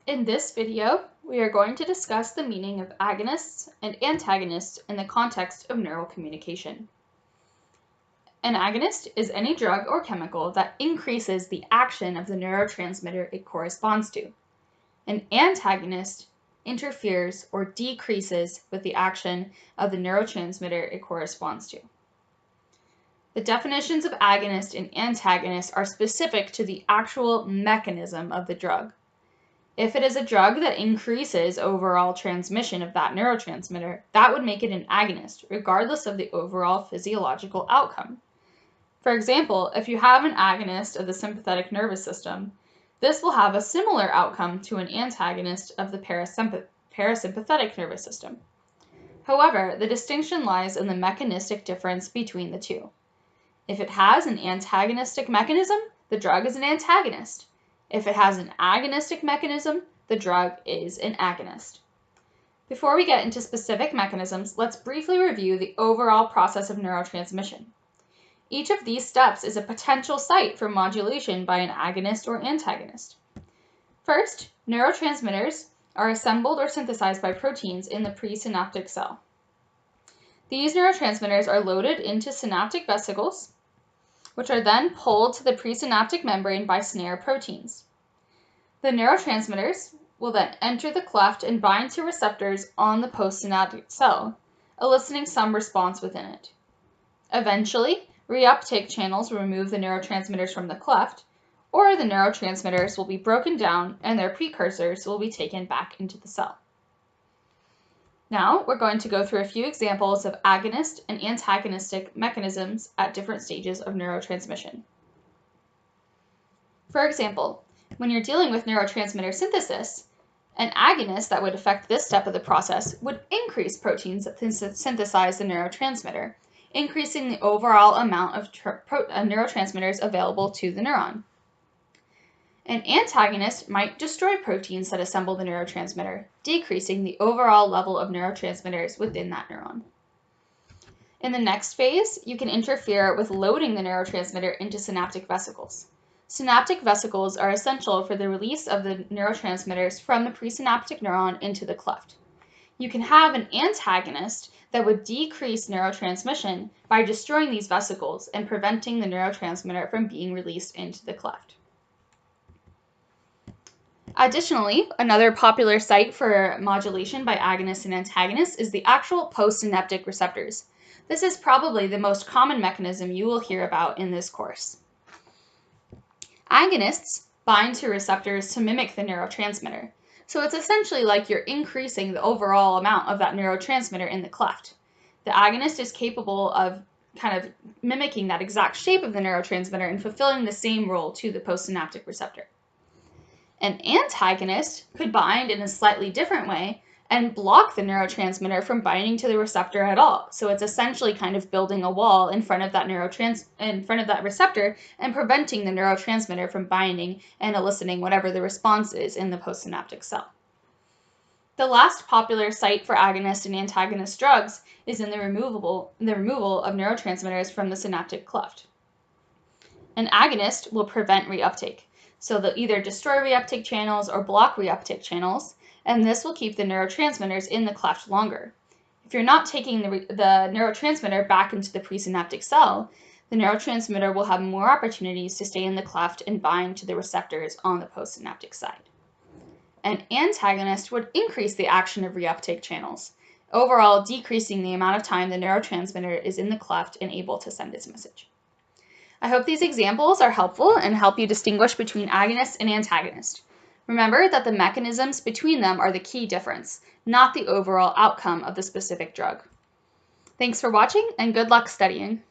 In this video, we are going to discuss the meaning of agonists and antagonists in the context of neural communication. An agonist is any drug or chemical that increases the action of the neurotransmitter it corresponds to. An antagonist interferes or decreases with the action of the neurotransmitter it corresponds to. The definitions of agonist and antagonist are specific to the actual mechanism of the drug. If it is a drug that increases overall transmission of that neurotransmitter, that would make it an agonist, regardless of the overall physiological outcome. For example, if you have an agonist of the sympathetic nervous system, this will have a similar outcome to an antagonist of the parasympathetic nervous system. However, the distinction lies in the mechanistic difference between the two. If it has an antagonistic mechanism, the drug is an antagonist. If it has an agonistic mechanism, the drug is an agonist. Before we get into specific mechanisms, let's briefly review the overall process of neurotransmission. Each of these steps is a potential site for modulation by an agonist or antagonist. First, neurotransmitters are assembled or synthesized by proteins in the presynaptic cell. These neurotransmitters are loaded into synaptic vesicles, which are then pulled to the presynaptic membrane by snare proteins. The neurotransmitters will then enter the cleft and bind to receptors on the postsynaptic cell, eliciting some response within it. Eventually, reuptake channels will remove the neurotransmitters from the cleft, or the neurotransmitters will be broken down and their precursors will be taken back into the cell. Now, we're going to go through a few examples of agonist and antagonistic mechanisms at different stages of neurotransmission. For example, when you're dealing with neurotransmitter synthesis, an agonist that would affect this step of the process would increase proteins that synthesize the neurotransmitter, increasing the overall amount of neurotransmitters available to the neuron. An antagonist might destroy proteins that assemble the neurotransmitter, decreasing the overall level of neurotransmitters within that neuron. In the next phase, you can interfere with loading the neurotransmitter into synaptic vesicles. Synaptic vesicles are essential for the release of the neurotransmitters from the presynaptic neuron into the cleft. You can have an antagonist that would decrease neurotransmission by destroying these vesicles and preventing the neurotransmitter from being released into the cleft. Additionally, another popular site for modulation by agonists and antagonists is the actual postsynaptic receptors. This is probably the most common mechanism you will hear about in this course. Agonists bind to receptors to mimic the neurotransmitter, so it's essentially like you're increasing the overall amount of that neurotransmitter in the cleft. The agonist is capable of kind of mimicking that exact shape of the neurotransmitter and fulfilling the same role to the postsynaptic receptor. An antagonist could bind in a slightly different way and block the neurotransmitter from binding to the receptor at all. So it's essentially kind of building a wall in front of that receptor and preventing the neurotransmitter from binding and eliciting whatever the response is in the postsynaptic cell. The last popular site for agonist and antagonist drugs is in the removal of neurotransmitters from the synaptic cleft. An agonist will prevent reuptake. So they'll either destroy reuptake channels or block reuptake channels, and this will keep the neurotransmitters in the cleft longer. If you're not taking the neurotransmitter back into the presynaptic cell, the neurotransmitter will have more opportunities to stay in the cleft and bind to the receptors on the postsynaptic side. An antagonist would increase the action of reuptake channels, overall decreasing the amount of time the neurotransmitter is in the cleft and able to send its message. I hope these examples are helpful and help you distinguish between agonist and antagonist. Remember that the mechanisms between them are the key difference, not the overall outcome of the specific drug. Thanks for watching and good luck studying.